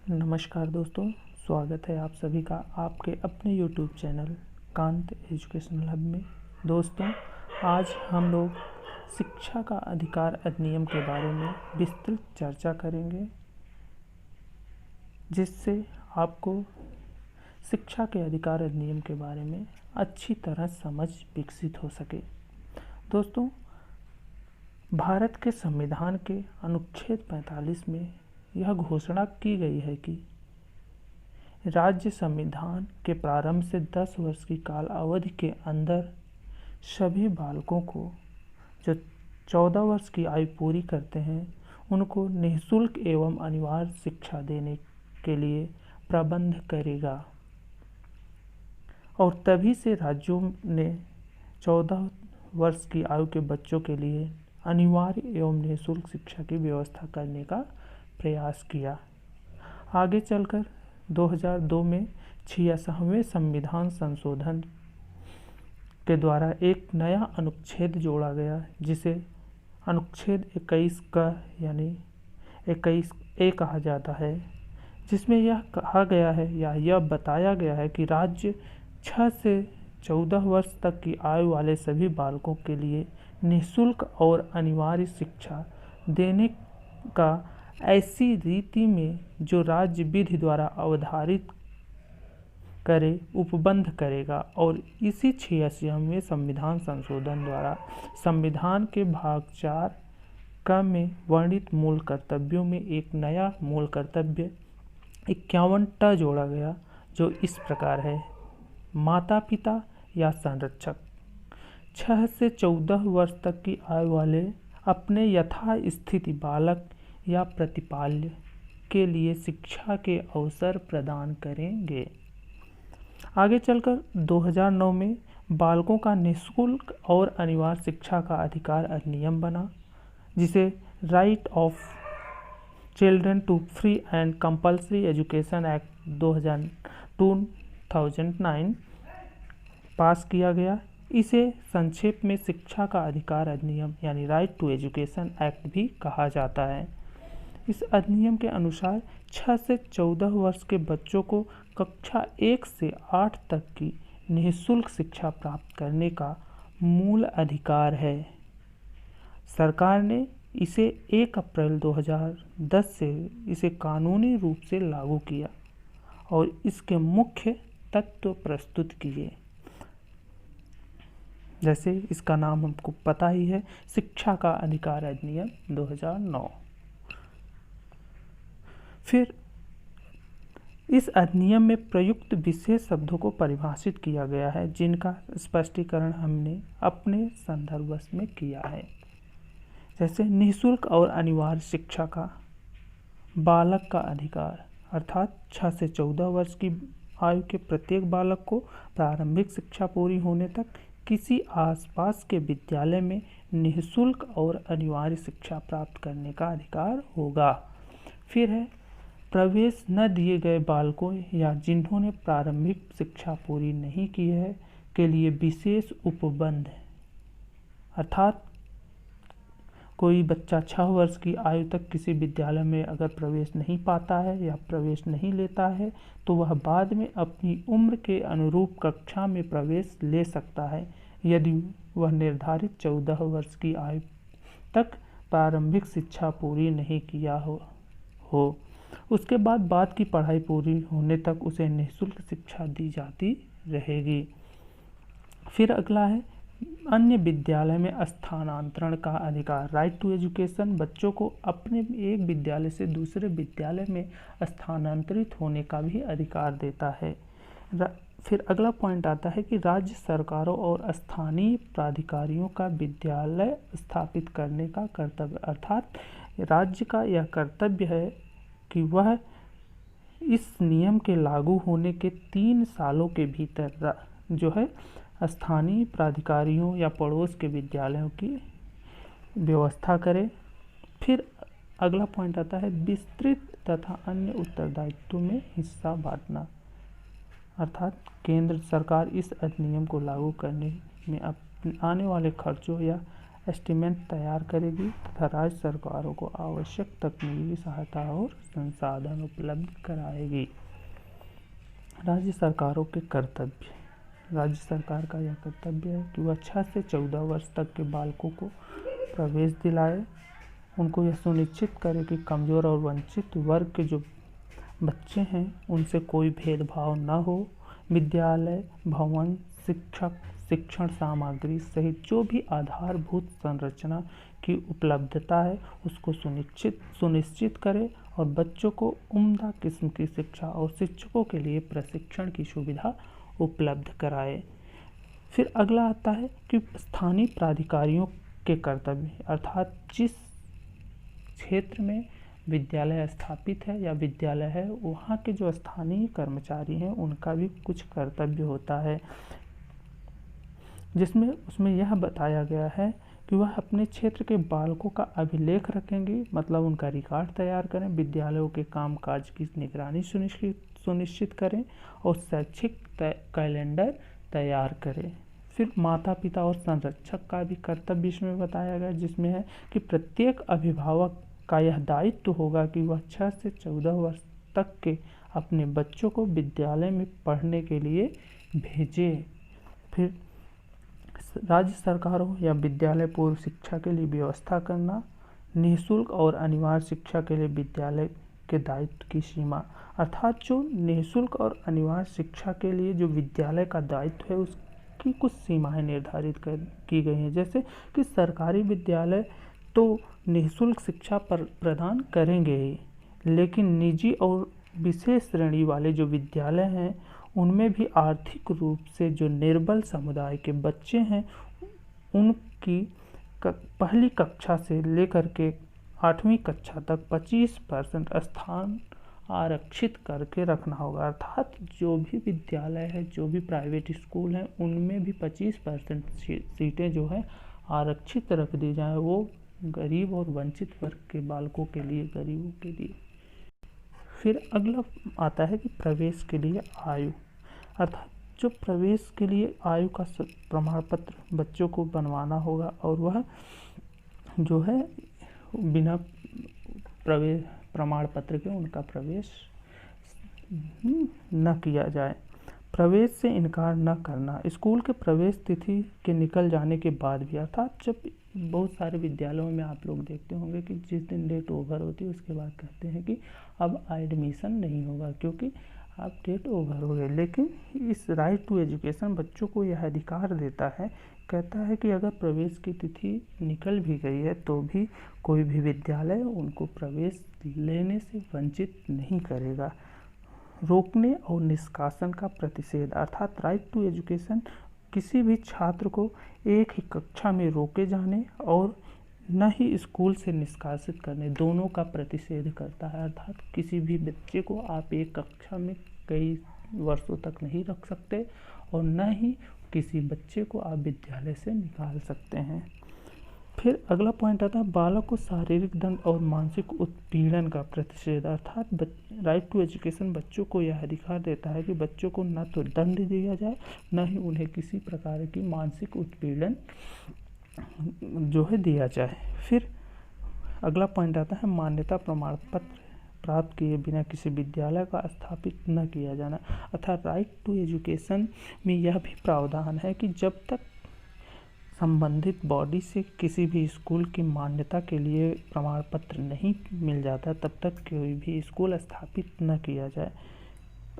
नमस्कार दोस्तों, स्वागत है आप सभी का आपके अपने YouTube channel Kant educational hub में। दोस्तों, आज हम लोग शिक्षा का अधिकार अधिनियम के बारे में विस्तृत चर्चा करेंगे, जिससे आपको शिक्षा के अधिकार अधिनियम के बारे में अच्छी तरह समझ विकसित हो सके। दोस्तों, भारत के संविधान के अनुच्छेद 45 में यह घोषणा की गई है कि राज्य संविधान के प्रारंभ से 10 वर्ष की काल अवधि के अंदर सभी बालकों को जो 14 वर्ष की आयु पूरी करते हैं उनको निःशुल्क एवं अनिवार्य शिक्षा देने के लिए प्रबंध करेगा। और तभी से राज्यों ने 14 वर्ष की आयु के बच्चों के लिए अनिवार्य एवं निःशुल्क शिक्षा की व्यवस्था करने का प्रयास किया। आगे चलकर 2002 में 66वें संविधान संशोधन के द्वारा एक नया अनुच्छेद जोड़ा गया, जिसे अनुच्छेद 21 का यानी 21A कहा जाता है, जिसमें यह कहा गया है या यह बताया गया है कि राज्य 6 से 14 वर्ष तक की आयु वाले सभी बालकों के लिए निःशुल्क और अनिवार्य शिक्षा देने का ऐसी रीति में जो राज्य विधि द्वारा अवधारित करे उपबंध करेगा। और इसी 86वें संविधान संशोधन द्वारा संविधान के भाग 4 क में वर्णित मूल कर्तव्यों में एक नया मूल कर्तव्य 51 जोड़ा गया, जो इस प्रकार है। माता पिता या संरक्षक 6 से 14 वर्ष तक की आयु वाले अपने यथास्थिति बालक या प्रतिपाल्य के लिए शिक्षा के अवसर प्रदान करेंगे। आगे चलकर 2009 में बालकों का निःशुल्क और अनिवार्य शिक्षा का अधिकार अधिनियम बना, जिसे right of children to free and compulsory education act 2009 पास किया गया। इसे संक्षेप में शिक्षा का अधिकार अधिनियम यानी राइट टू एजुकेशन एक्ट भी कहा जाता है। इस अधिनियम के अनुसार 6 से 14 वर्ष के बच्चों को कक्षा 1 से 8 तक की निःशुल्क शिक्षा प्राप्त करने का मूल अधिकार है। सरकार ने इसे 1 अप्रैल 2010 से इसे कानूनी रूप से लागू किया और इसके मुख्य तत्व प्रस्तुत किए। जैसे इसका नाम हमको पता ही है, शिक्षा का अधिकार अधिनियम 2009। फिर इस अधिनियम में प्रयुक्त विशेष शब्दों को परिभाषित किया गया है, जिनका स्पष्टीकरण हमने अपने संदर्भ में किया है। जैसे निःशुल्क और अनिवार्य शिक्षा का बालक का अधिकार, अर्थात 6 से 14 वर्ष की आयु के प्रत्येक बालक को प्रारंभिक शिक्षा पूरी होने तक किसी आसपास के विद्यालय में निःशुल्क और अनिवार्य शिक्षा प्राप्त करने का अधिकार होगा। फिर है प्रवेश न दिए गए बालकों या जिन्होंने प्रारंभिक शिक्षा पूरी नहीं की है के लिए विशेष उपबंध, अर्थात कोई बच्चा 6 वर्ष की आयु तक किसी विद्यालय में अगर प्रवेश नहीं पाता है या प्रवेश नहीं लेता है तो वह बाद में अपनी उम्र के अनुरूप कक्षा में प्रवेश ले सकता है, यदि वह निर्धारित 14 वर्ष की आयु तक प्रारंभिक शिक्षा पूरी नहीं किया हो। उसके बाद की पढ़ाई पूरी होने तक उसे निःशुल्क शिक्षा दी जाती रहेगी। फिर अगला है अन्य विद्यालय में स्थानांतरण का अधिकार, राइट टू एजुकेशन। बच्चों को अपने एक विद्यालय से दूसरे विद्यालय में स्थानांतरित होने का भी अधिकार देता है। फिर अगला पॉइंट आता है कि राज्य सरकारों और स्थानीय प्राधिकारियों का विद्यालय स्थापित करने का कर्तव्य, अर्थात राज्य का यह कर्तव्य है कि वह इस नियम के लागू होने के 3 सालों के भीतर जो है स्थानीय प्राधिकारियों या पड़ोस के विद्यालयों की व्यवस्था करे। फिर अगला पॉइंट आता है विस्तृत तथा अन्य उत्तरदायित्व में हिस्सा बांटना, अर्थात केंद्र सरकार इस अधिनियम को लागू करने में आने वाले खर्चों या एस्टीमेट तैयार करेगी तथा राज्य सरकारों को आवश्यक तकनीकी सहायता और संसाधन उपलब्ध कराएगी। राज्य सरकारों के कर्तव्य। राज्य सरकार का यह कर्तव्य है कि वह 6 से 14 वर्ष तक के बालकों को प्रवेश दिलाए। उनको यह सुनिश्चित करे कि कमज़ोर और वंचित वर्ग के जो बच्चे हैं उनसे कोई भेदभाव न हो। विद्यालय, भवन, शिक्षक, शिक्षण सामग्री सहित जो भी आधारभूत संरचना की उपलब्धता है उसको सुनिश्चित करे और बच्चों को उम्दा किस्म की शिक्षा और शिक्षकों के लिए प्रशिक्षण की सुविधा उपलब्ध कराए। फिर अगला आता है कि स्थानीय प्राधिकारियों के कर्तव्य, अर्थात जिस क्षेत्र में विद्यालय स्थापित है या विद्यालय है वहाँ के जो स्थानीय कर्मचारी हैं उनका भी कुछ कर्तव्य होता है, जिसमें उसमें यह बताया गया है कि वह अपने क्षेत्र के बालकों का अभिलेख रखेंगे, मतलब उनका रिकॉर्ड तैयार करें, विद्यालयों के कामकाज की निगरानी सुनिश्चित करें और शैक्षिक कैलेंडर तैयार करें। फिर माता पिता और संरक्षक का भी कर्तव्य इसमें बताया गया, जिसमें है कि प्रत्येक अभिभावक का यह दायित्व होगा कि वह 6 से 14 वर्ष तक के अपने बच्चों को विद्यालय में पढ़ने के लिए भेजे। फिर राज्य सरकारों या विद्यालय पूर्व शिक्षा के लिए व्यवस्था करना, निःशुल्क और अनिवार्य शिक्षा के लिए विद्यालय के दायित्व की सीमा, अर्थात जो निःशुल्क और अनिवार्य शिक्षा के लिए जो विद्यालय का दायित्व है उसकी कुछ सीमाएं निर्धारित की गई हैं। जैसे कि सरकारी विद्यालय तो निःशुल्क शिक्षा प्रदान करेंगे ही, लेकिन निजी और विशेष श्रेणी वाले जो विद्यालय हैं उनमें भी आर्थिक रूप से जो निर्बल समुदाय के बच्चे हैं उनकी पहली कक्षा से लेकर के 8वीं कक्षा तक 25% स्थान आरक्षित करके रखना होगा। अर्थात जो भी विद्यालय है, जो भी प्राइवेट स्कूल हैं उनमें भी 25% सीटें जो है आरक्षित रख दी जाए, वो गरीब और वंचित वर्ग के बालकों के लिए, गरीबों के लिए। फिर अगला आता है कि प्रवेश के लिए आयु, अर्थात जो प्रवेश के लिए आयु का प्रमाण पत्र बच्चों को बनवाना होगा और वह जो है बिना प्रवेश प्रमाण पत्र के उनका प्रवेश न किया जाए। प्रवेश से इनकार न करना, स्कूल के प्रवेश तिथि के निकल जाने के बाद भी, अर्थात जब बहुत सारे विद्यालयों में आप लोग देखते होंगे कि जिस दिन डेट ओवर होती है उसके बाद कहते हैं कि अब एडमिशन नहीं होगा क्योंकि अब डेट ओवर हो गई। लेकिन इस राइट टू एजुकेशन बच्चों को यह अधिकार देता है, कहता है कि अगर प्रवेश की तिथि निकल भी गई है तो भी कोई भी विद्यालय उनको प्रवेश लेने से वंचित नहीं करेगा। रोकने और निष्कासन का प्रतिषेध, अर्थात राइट टू एजुकेशन किसी भी छात्र को एक ही कक्षा में रोके जाने और न ही स्कूल से निष्कासित करने, दोनों का प्रतिषेध करता है। अर्थात किसी भी बच्चे को आप एक कक्षा में कई वर्षों तक नहीं रख सकते और न ही किसी बच्चे को आप विद्यालय से निकाल सकते हैं। फिर अगला पॉइंट आता है बालक को शारीरिक दंड और मानसिक उत्पीड़न का प्रतिषेध, अर्थात राइट टू एजुकेशन बच्चों को यह अधिकार देता है कि बच्चों को न तो दंड दिया जाए न ही उन्हें किसी प्रकार की मानसिक उत्पीड़न जो है दिया जाए। फिर अगला पॉइंट आता है मान्यता प्रमाण पत्र प्राप्त किए बिना किसी विद्यालय का स्थापित न किया जाना, अर्थात राइट टू एजुकेशन में यह भी प्रावधान है कि जब तक संबंधित बॉडी से किसी भी स्कूल की मान्यता के लिए प्रमाण पत्र नहीं मिल जाता तब तक कोई भी स्कूल स्थापित न किया जाए।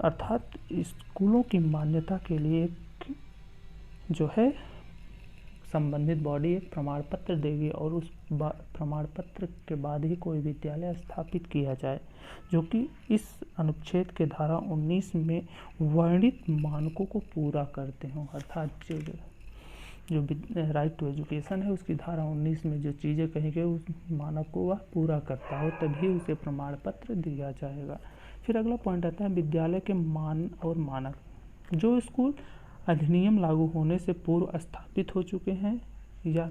अर्थात स्कूलों की मान्यता के लिए जो है संबंधित बॉडी एक प्रमाण पत्र देगी और उस प्रमाण पत्र के बाद ही कोई विद्यालय स्थापित किया जाए, जो कि इस अनुच्छेद के धारा 19 में वर्णित मानकों को पूरा करते हों। अर्थात जो राइट टू एजुकेशन है उसकी धारा 19 में जो चीज़ें कही गई उस मानक को वह पूरा करता हो तभी उसे प्रमाण पत्र दिया जाएगा। फिर अगला पॉइंट आता है विद्यालय के मान और मानक। जो स्कूल अधिनियम लागू होने से पूर्व स्थापित हो चुके हैं या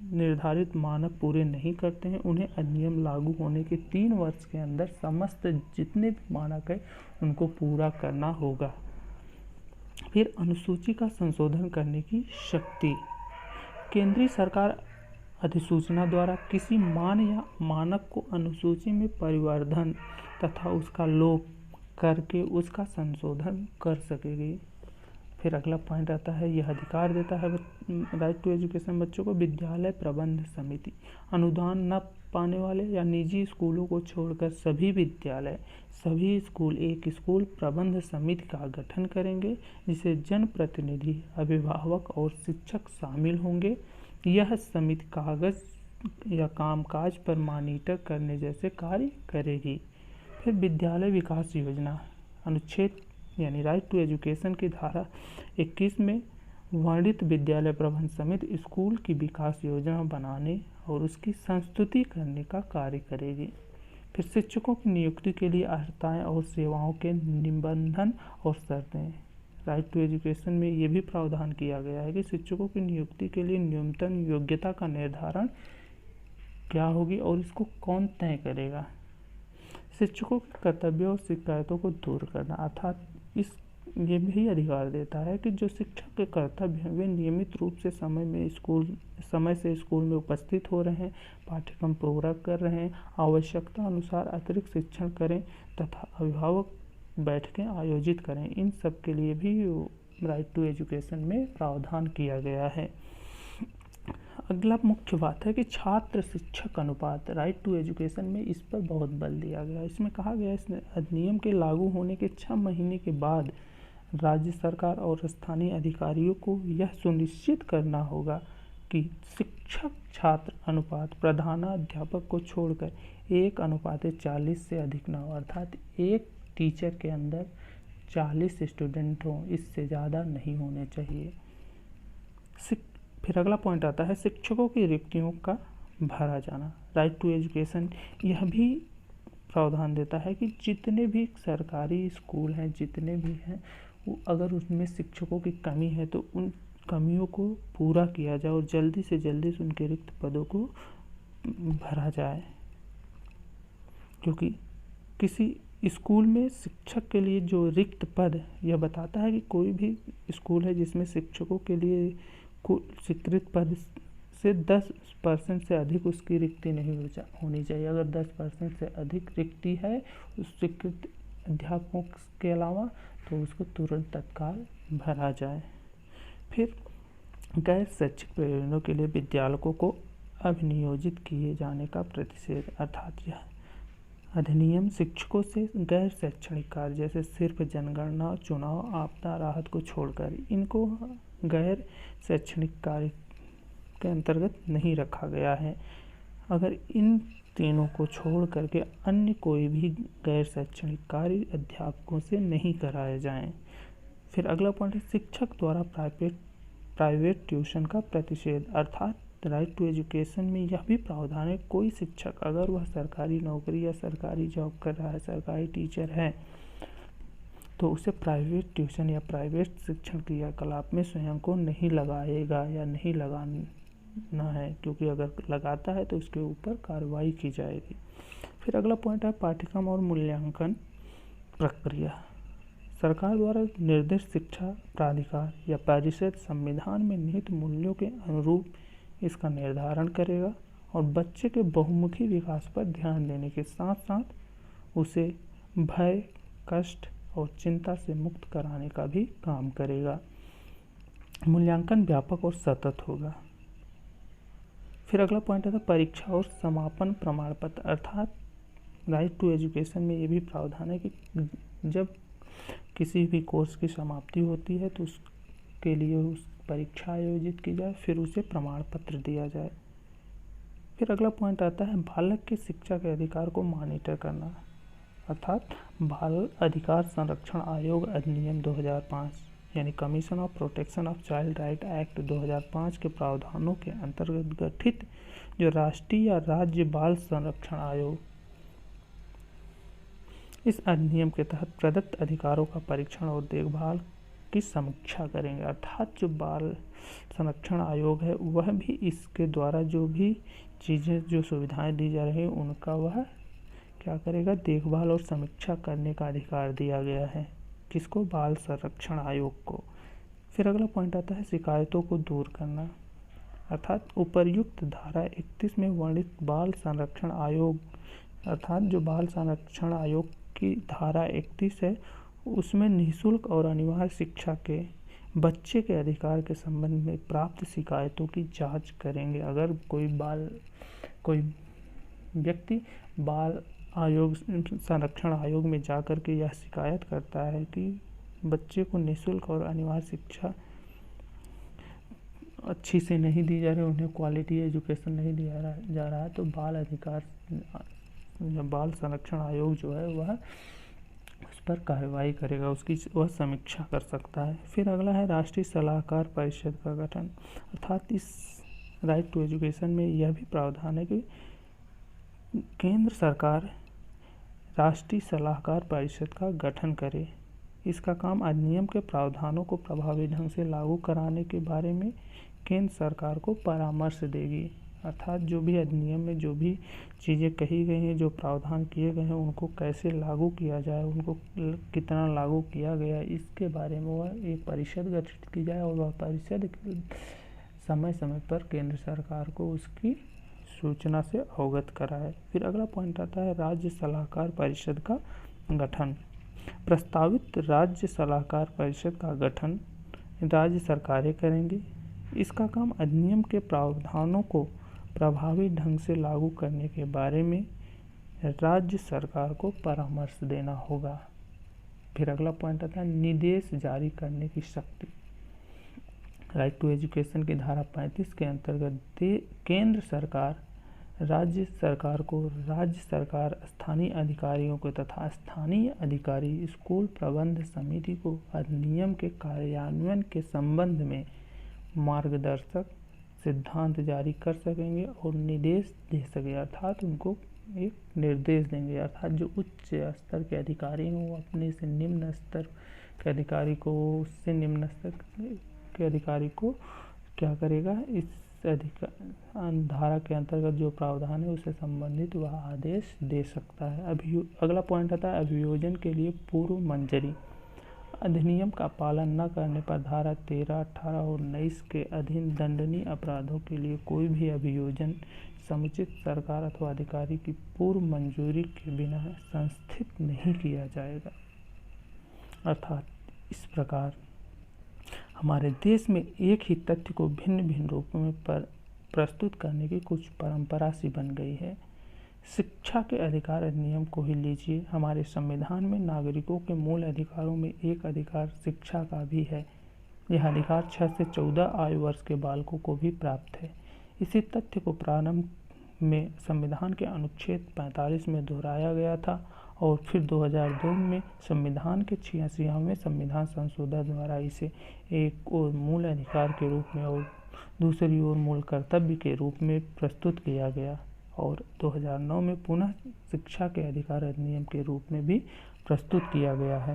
निर्धारित मानक पूरे नहीं करते हैं उन्हें अधिनियम लागू होने के 3 वर्ष के अंदर समस्त जितने भी मानक है उनको पूरा करना होगा। फिर अनुसूची का संशोधन करने की शक्ति। केंद्रीय सरकार अधिसूचना द्वारा किसी मान या मानक को अनुसूची में परिवर्धन तथा उसका लोप करके उसका संशोधन कर सकेगी। फिर अगला पॉइंट आता है, यह अधिकार देता है राइट टू एजुकेशन बच्चों को विद्यालय प्रबंध समिति। अनुदान न पाने वाले या निजी स्कूलों को छोड़कर सभी विद्यालय, सभी स्कूल एक स्कूल प्रबंध समिति का गठन करेंगे, जिसे जनप्रतिनिधि, अभिभावक और शिक्षक शामिल होंगे। यह समिति कागज या कामकाज पर मॉनिटर करने जैसे कार्य करेगी। फिर विद्यालय विकास योजना अनुच्छेद यानी राइट टू एजुकेशन की धारा 21 में वर्णित विद्यालय प्रबंध समिति स्कूल की विकास योजना बनाने और उसकी संस्तुति करने का कार्य करेगी। फिर शिक्षकों की नियुक्ति के लिए अर्हताएं और सेवाओं के निबंधन और शर्तें। राइट टू एजुकेशन में ये भी प्रावधान किया गया है कि शिक्षकों की नियुक्ति के लिए न्यूनतम योग्यता का निर्धारण क्या होगी और इसको कौन तय करेगा। शिक्षकों के कर्तव्यों और शिकायतों को दूर करना, अर्थात ये भी अधिकार देता है कि जो शिक्षक के कर्तव्य हैं वे नियमित रूप से समय से स्कूल में उपस्थित हो रहे हैं, पाठ्यक्रम पूरा कर रहे हैं, आवश्यकता अनुसार अतिरिक्त शिक्षण करें तथा अभिभावक बैठकें आयोजित करें। इन सब के लिए भी राइट टू एजुकेशन में प्रावधान किया गया है। अगला मुख्य बात है कि छात्र शिक्षक अनुपात। राइट टू एजुकेशन में इस पर बहुत बल दिया गया। इसमें कहा गया इस अधिनियम के लागू होने के 6 महीने के बाद राज्य सरकार और स्थानीय अधिकारियों को यह सुनिश्चित करना होगा कि शिक्षक छात्र अनुपात प्रधानाध्यापक को छोड़कर 1:40 से अधिक न हो, अर्थात एक टीचर के अंदर 40 स्टूडेंट हों, इससे ज़्यादा नहीं होने चाहिए। फिर अगला पॉइंट आता है शिक्षकों की रिक्तियों का भरा जाना। राइट टू एजुकेशन यह भी प्रावधान देता है कि जितने भी सरकारी स्कूल हैं, जितने भी हैं, अगर उसमें शिक्षकों की कमी है तो उन कमियों को पूरा किया जाए और जल्दी से जल्दी उनके रिक्त पदों को भरा जाए, क्योंकि किसी स्कूल में शिक्षक के लिए जो रिक्त पद, यह बताता है कि कोई भी स्कूल है जिसमें शिक्षकों के लिए स्वीकृत पद से 10% से अधिक उसकी रिक्ति नहीं होनी चाहिए। अगर 10% से अधिक रिक्ति है उस स्वीकृत अध्यापकों के अलावा तो उसको तुरंत तत्काल भरा जाए। फिर गैर शैक्षिक प्रयोजनों के लिए विद्यालयों को अभिनियोजित किए जाने का प्रतिषेध, अर्थात यह अधिनियम शिक्षकों से गैर शैक्षणिक कार्य जैसे सिर्फ जनगणना, चुनाव, आपदा राहत को छोड़कर इनको गैर शैक्षणिक कार्य के अंतर्गत नहीं रखा गया है। अगर इन तीनों को छोड़ करके अन्य कोई भी गैर शैक्षणिक कार्य अध्यापकों से नहीं कराए जाएं। फिर अगला पॉइंट है शिक्षक द्वारा प्राइवेट ट्यूशन का प्रतिषेध, अर्थात राइट टू एजुकेशन में यह भी प्रावधान है कोई शिक्षक अगर वह सरकारी नौकरी या सरकारी जॉब कर रहा है, सरकारी टीचर है, तो उसे प्राइवेट ट्यूशन या प्राइवेट शिक्षण क्रियाकलाप में स्वयं को नहीं लगाएगा या नहीं लगाना है, क्योंकि अगर लगाता है तो उसके ऊपर कार्रवाई की जाएगी। फिर अगला पॉइंट है पाठ्यक्रम और मूल्यांकन प्रक्रिया। सरकार द्वारा निर्दिष्ट शिक्षा प्राधिकार या परिषद संविधान में निहित मूल्यों के अनुरूप इसका निर्धारण करेगा और बच्चे के बहुमुखी विकास पर ध्यान देने के साथ साथ उसे भय, कष्ट और चिंता से मुक्त कराने का भी काम करेगा। मूल्यांकन व्यापक और सतत होगा। फिर अगला पॉइंट है परीक्षा और समापन प्रमाण पत्र, अर्थात राइट टू एजुकेशन में ये भी प्रावधान है कि जब किसी भी कोर्स की समाप्ति होती है तो उसके लिए उस परीक्षा आयोजित की जाए, फिर उसे प्रमाण पत्र दिया जाए। फिर अगला पॉइंट आता है बालक के शिक्षा के अधिकार को मॉनिटर करना, अर्थात बाल अधिकार संरक्षण आयोग अधिनियम 2005 यानी commission of protection of child right act 2005 के प्रावधानों के अंतर्गत गठित जो राष्ट्रीय या राज्य बाल संरक्षण आयोग इस अधिनियम के तहत प्रदत्त अधिकारों का परीक्षण और देखभाल की समीक्षा करेंगे। अर्थात जो बाल संरक्षण आयोग है वह भी इसके द्वारा जो भी चीज़ें जो सुविधाएं दी जा रही हैं उनका वह क्या करेगा, देखभाल और समीक्षा करने का अधिकार दिया गया है। किसको? बाल संरक्षण आयोग को। फिर अगला पॉइंट आता है शिकायतों को दूर करना, अर्थात उपर्युक्त धारा 31 में वर्णित बाल संरक्षण आयोग, अर्थात जो बाल संरक्षण आयोग की धारा 31 है उसमें निःशुल्क और अनिवार्य शिक्षा के बच्चे के अधिकार के संबंध में प्राप्त शिकायतों की जांच करेंगे। अगर कोई व्यक्ति बाल आयोग संरक्षण आयोग में जाकर के यह शिकायत करता है कि बच्चे को निःशुल्क और अनिवार्य शिक्षा अच्छी से नहीं दी जा रही, उन्हें क्वालिटी एजुकेशन नहीं दिया जा रहा है, तो बाल संरक्षण आयोग जो है वह उस पर कार्रवाई करेगा, उसकी वह समीक्षा कर सकता है। फिर अगला है राष्ट्रीय सलाहकार परिषद का गठन। अर्थात इस राइट टू एजुकेशन में यह भी प्रावधान है कि केंद्र सरकार राष्ट्रीय सलाहकार परिषद का गठन करे। इसका काम अधिनियम के प्रावधानों को प्रभावी ढंग से लागू कराने के बारे में केंद्र सरकार को परामर्श देगी। अर्थात जो भी अधिनियम में जो भी चीज़ें कही गई हैं, जो प्रावधान किए गए हैं, उनको कैसे लागू किया जाए, उनको कितना लागू किया गया, इसके बारे में वह एक परिषद गठित की जाए और वह परिषद समय समय पर केंद्र सरकार को उसकी सूचना से अवगत कराए। फिर अगला पॉइंट आता है राज्य सलाहकार परिषद का गठन। प्रस्तावित राज्य सलाहकार परिषद का गठन राज्य सरकारें करेंगी। इसका काम अधिनियम के प्रावधानों को प्रभावी ढंग से लागू करने के बारे में राज्य सरकार को परामर्श देना होगा। फिर अगला पॉइंट आता है निर्देश जारी करने की शक्ति। राइट टू एजुकेशन की धारा 35 के अंतर्गत केंद्र सरकार राज्य सरकार स्थानीय अधिकारियों को तथा स्थानीय अधिकारी स्कूल प्रबंध समिति को अधिनियम के कार्यान्वयन के संबंध में मार्गदर्शक सिद्धांत जारी कर सकेंगे और निर्देश दे सकेंगे। अर्थात उनको एक निर्देश देंगे। अर्थात जो उच्च स्तर के अधिकारी हैं वो अपने से निम्न स्तर के अधिकारी को, उससे निम्न स्तर के अधिकारी को क्या करेगा, इस धारा के अंतर्गत जो प्रावधान है उससे संबंधित वह आदेश दे सकता है। अगला पॉइंट आता है अभियोजन के लिए पूर्व मंजूरी। अधिनियम का पालन न करने पर धारा 13, 18 और 19 के अधीन दंडनीय अपराधों के लिए कोई भी अभियोजन समुचित सरकार अथवा अधिकारी की पूर्व मंजूरी के बिना संस्थित नहीं किया जाएगा। अर्थात इस प्रकार हमारे देश में एक ही तथ्य को भिन्न भिन्न रूपों में प्रस्तुत करने की कुछ परंपरा सी बन गई है। शिक्षा के अधिकार अधिनियम को ही लीजिए। हमारे संविधान में नागरिकों के मूल अधिकारों में एक अधिकार शिक्षा का भी है। यह अधिकार 6 से 14 आयु वर्ष के बालकों को भी प्राप्त है। इसी तथ्य को प्रारंभ में संविधान के अनुच्छेद 45 में दोहराया गया था और फिर 2002 में संविधान के 86वें संविधान संशोधन द्वारा इसे एक और मूल अधिकार के रूप में और दूसरी ओर मूल कर्तव्य के रूप में प्रस्तुत किया गया और 2009 में पुनः शिक्षा के अधिकार अधिनियम के रूप में भी प्रस्तुत किया गया है।